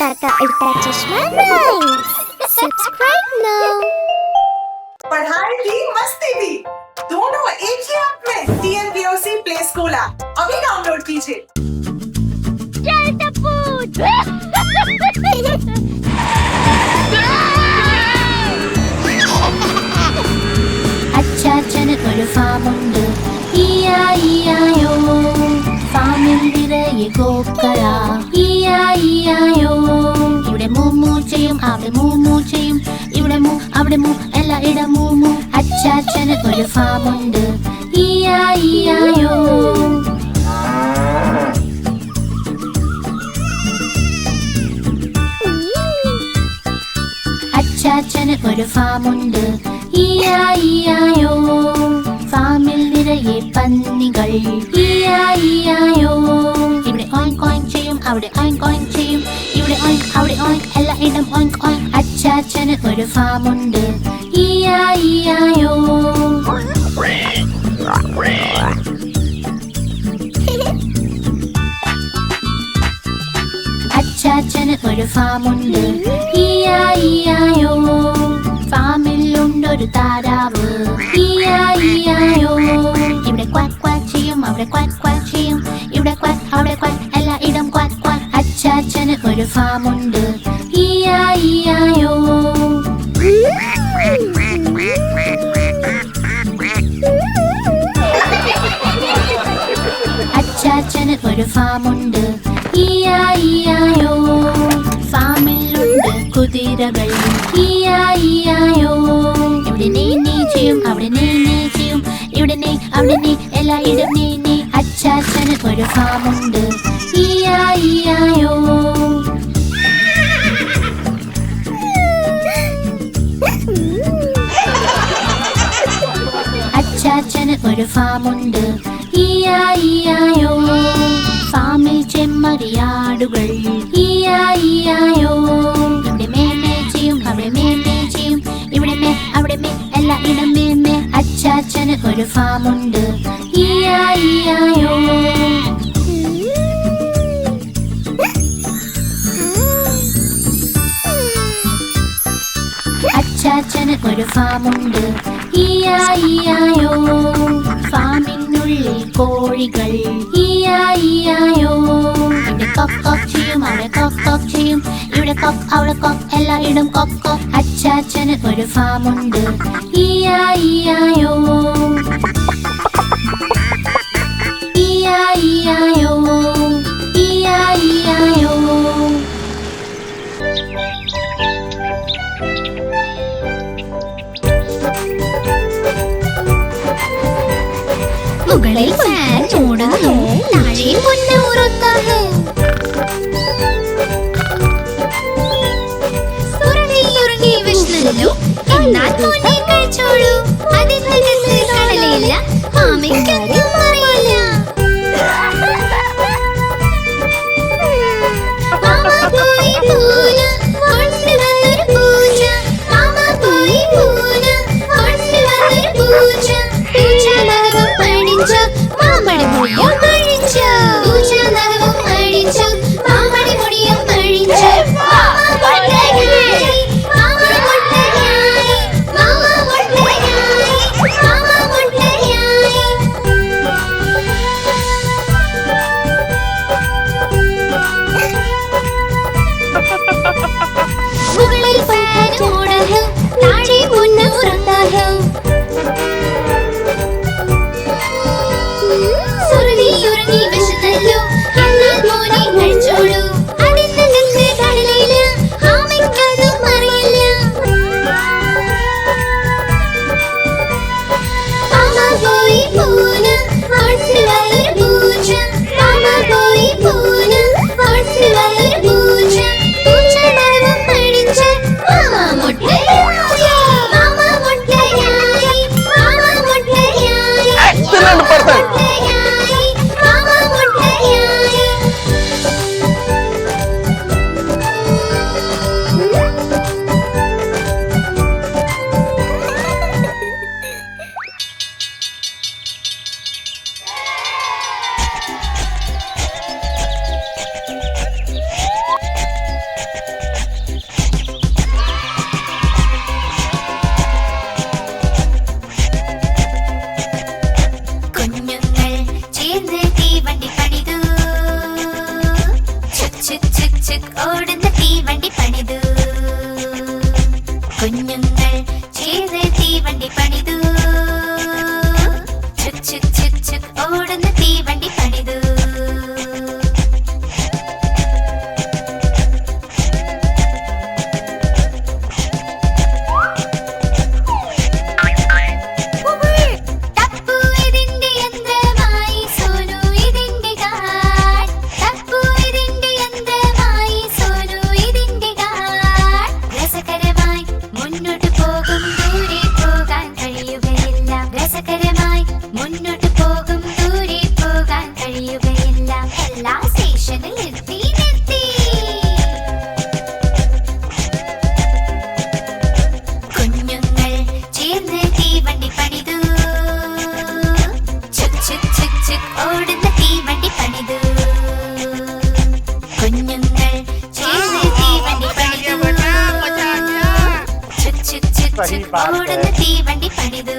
सरकार का उल्टा चश्मा राइम्स। Subscribe now. पढ़ाई भी मस्ती भी दोनों एक ही ऐप में। TNPOC प्ले स्कूल ऐप अभी डाउनलोड कीजिए। അച്ചാച്ചനൊരു ഫാമുണ്ട് ഇയായിയായോ ഫാമിൽ നിറയെ കോക്കള ഇയായിയായോ ഇവിടെ മൂമൂ ചെയ്യും അവിടെ മൂമൂ ചെയ്യും ഇവിടെ മൂ അവിടെ മൂ എല്ലായിടം മൂമൂ അച്ചാച്ചനൊരു ഫാമുണ്ട് ഇയായിയായോ അച്ചാച്ചനൊരു ഫാമുണ്ട് ഇയായിയായോ ഫാമിൽ നിറയെ പന്നികൾ ഇയായിയായോ ഇവിടെ ഓയിങ്ക് ഓയിങ്ക് ചെയ്യും അവിടെ ഓയിങ്ക് ഓയിങ്ക് ചെയ്യും ഇവിടെ ഓയിങ്ക് അവിടെ ഓയിങ്ക് എല്ലായിടം ഓയിങ്ക് ഓയിങ്ക് അച്ചാച്ചന് ഒരു ഫാമുണ്ട് ഇയായിയായോ അച്ചാച്ചന് ഒരു ഫാമുണ്ട് ഇയായിയായോ ഫാമിലുണ്ടൊരു താരാവ് ഇയായിയായോ ഇവിടെ ക്വാക്ക് ക്വാക്ക് ചെയ്യും അവിടെ ക്വാക്ക് ക്വാക്ക് ചെയ്യും ഇവിടെ ക്വാക്ക് അവിടെ ക്വാക്ക് എല്ലായിടം ക്വാക്ക് ക്വാക്ക് അച്ചാച്ചന് ഒരു ഫാമുണ്ട് ഇയായിയായോ അച്ചാച്ചന് ഒരു ഫാമുണ്ട് ഇയായിയായോ ഫാമിലുണ്ട് കുതിരകൾ ഇയായിയായോ ഇവിടെ നീ ചെയ്യും അവിടെ നീ ചെയ്യും ഇവിടെ നീ അവിടെ നീ എല്ലായിടും നീ അച്ചാച്ചന് ഒരു ഫാമുണ്ട് ഇയായിയായോ അച്ചാച്ചന് ഒരു ഫാമുണ്ട് ഇയായിയായോ ഫാമിൽ ചെമ്മരിയാടുകൾ ഇയായിയായോ ഇവിടെ മേമേ ചെയ്യും അവിടെ മേമേ ചെയ്യും ഇവിടെ മേ അവിടെ മേ എല്ലായിടം മേമേ അച്ചാച്ചന് ഒരു ഫാമുണ്ട് ഇയായിയായോ അച്ചാച്ചന് ഒരു ഫാമുണ്ട് ഇയായിയായോ ഫാമിനുള്ളിൽ കോഴികൾ ഇയായിയായോ ഇവിടെ കൊക്ക് കൊക്ക് ചെയ്യും അവിടെ കൊക്ക് കൊക്ക് ചെയ്യും ഇവിടെ കൊക്ക് അവിടെ കൊക്ക് എല്ലായിടും കൊക്ക് കൊക്ക് അച്ചാച്ചന് ഒരു ഫാമുണ്ട് ഇയായിയായോ ഇയായിയായോ ഇയായിയായോ മുകളിൽ ഫാൻ മൂടുന്നു താഴെ പൊന്ന് ഉറക്കാണ് ഉറങ്ങി വിഷ്ണല്ലോ എന്നാൽ പൊന്നെ കഴിച്ചോളൂ അതിന്റെ കടലയില്ല മാമിക്കറിയില്ല എല്ലാ സ്റ്റേഷനിൽ നിർത്തി നിർത്തി. കുഞ്ഞുങ്ങൾ ചേർന്ന് തീവണ്ടി പണിതു. ചുക് ചുക് ചുക് ചുക് ഓടുന്ന തീവണ്ടി പണിതു. കുഞ്ഞുങ്ങൾ ചേർന്ന് തീവണ്ടി പണിതു. ചുക് ചുക് ചുക് ചുക് ഓടുന്ന തീവണ്ടി പണിതു.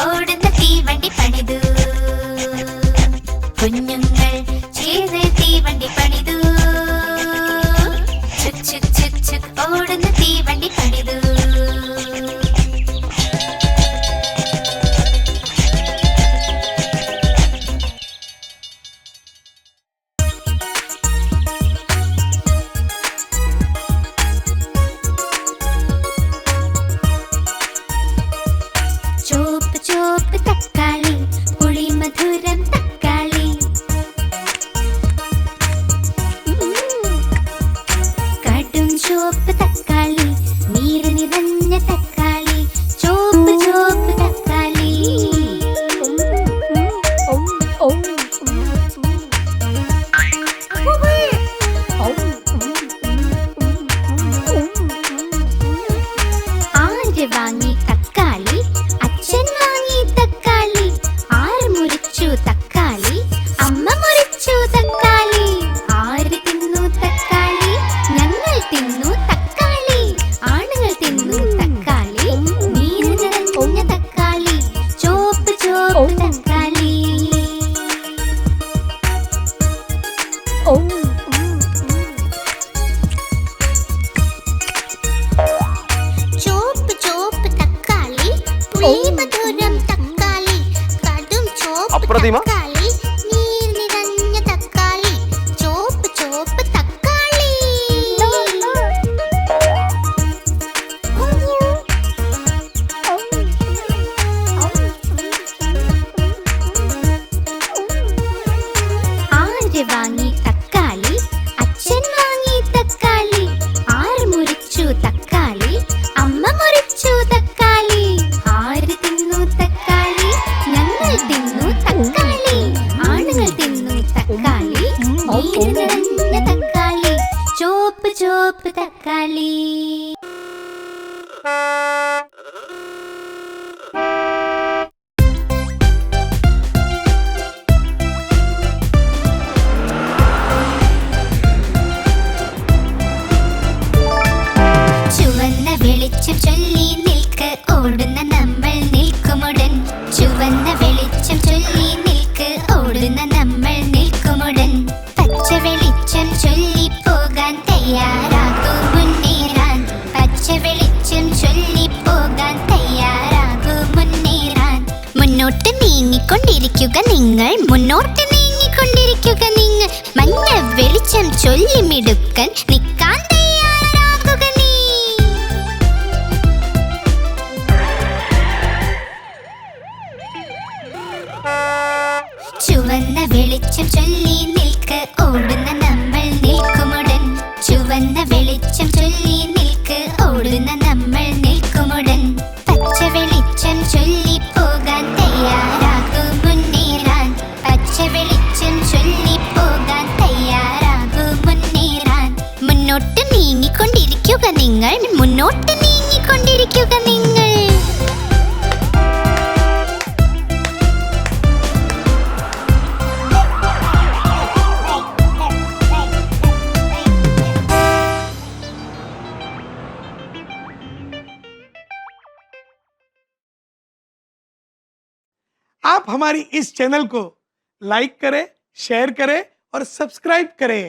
ഓടുന്ന തീവണ്ടി പണിതു. കുഞ്ഞുങ്ങൾ ചേർന്ന് തീവണ്ടി പണിതു. ചുക് ചുക് ചുക് ചുക് ഓടുന്ന തീവണ്ടി പണിതു. ചോപ്പ് ചോപ്പ് തക്കാളി പുളി മധുരം തക്കാളി. കടും ചോപ്പ് തക്കാളി നീര് നിറഞ്ഞ തക്കാളി. ചോപ്പ് ചോപ്പ് തക്കാളി. ആര് വാങ്ങി തക്കാളി? അച്ഛൻ വാങ്ങി തക്കാളി. ആര് മുറിച്ചു തക്കാളി? അമ്മ മുറിച്ചു തക്കാളി. ആര് തിന്നു തക്കാളി? ഞങ്ങൾ തിന്നു തക്കാളി. ആണുങ്ങൾ തിന്നു തക്കാളി. നീര് നിറഞ്ഞ തക്കാളി. ചോപ്പ് ചോപ്പ് തക്കാളി. ചോപ്പ് ചോപ്പ് തക്കാളി പുളി മധുരം തക്കാളി. കടും ചോപ്പ് തക്കാളി നീർ നിറഞ്ഞ തക്കാളി. ചോപ്പ് ചോപ്പ് തക്കാളി. ആര് വാങ്ങി തക്കാളി? അച്ഛൻ വാങ്ങി തക്കാളി. ആര് മുറിച്ചു തക്കാളി? അമ്മ മുറിച്ചു തക്കാളി. ആര് തിന്നു തക്കാളി? ഞങ്ങൾ തിന്നു തക്കാളി. ആണുങ്ങൾ തിന്നു തക്കാളി. നീര് നിറഞ്ഞ തക്കാളി. ചോപ്പ് ചോപ്പ് തക്കാളി. ചുവന്ന വെളിച്ചം ചൊല്ലി നിൽക്ക് ഓടുന്ന നമ്മൾ നിൽക്കുമുടൻ. ചുവന്ന വെളിച്ചം ചൊല്ലി നിൽക്ക് ഓടുന്ന നമ്മൾ നിൽക്കുമുടൻ. പച്ച വെളിച്ചം ചൊല്ലി പോകാൻ തയ്യാറാകൂ മുന്നേറാൻ. പച്ച വെളിച്ചം ചൊല്ലി പോകാൻ തയ്യാറാകൂ മുന്നേറാൻ. മുന്നോട്ട് നീങ്ങിക്കൊണ്ടിരിക്കുക നിങ്ങൾ. മുന്നോട്ട് നീങ്ങിക്കൊണ്ടിരിക്കുക നിങ്ങൾ. മഞ്ഞ വെളിച്ചം ചൊല്ലി മിടുക്കൻ നിൽക്കാൻ തയ്യാറാകുക നീ. ചുവന്ന വെളിച്ചം ചൊല്ലി നിൽക്ക് ഓടുന്ന നമ്മൾ നിൽക്കുമുടൻ. ചുവന്ന വെളിച്ചം ചൊല്ലി നിൽക്ക് ഓടുന്ന നമ്മൾ നിൽക്കുമുടൻ. പച്ച വെളിച്ചം ചൊല്ലി പോകാൻ തയ്യാറാകൂ മുന്നേറാൻ. പച്ച വെളിച്ചം ചൊല്ലി പോകാൻ തയ്യാറാകൂ മുന്നേറാൻ. മുന്നോട്ട് നീങ്ങിക്കൊണ്ടിരിക്കുക നിങ്ങൾ. മുന്നോട്ട് നീങ്ങിക്കൊണ്ടിരിക്കുക നിങ്ങൾ. आप हमारी इस चैनल को लाइक करें, शेयर करें और सब्सक्राइब करें।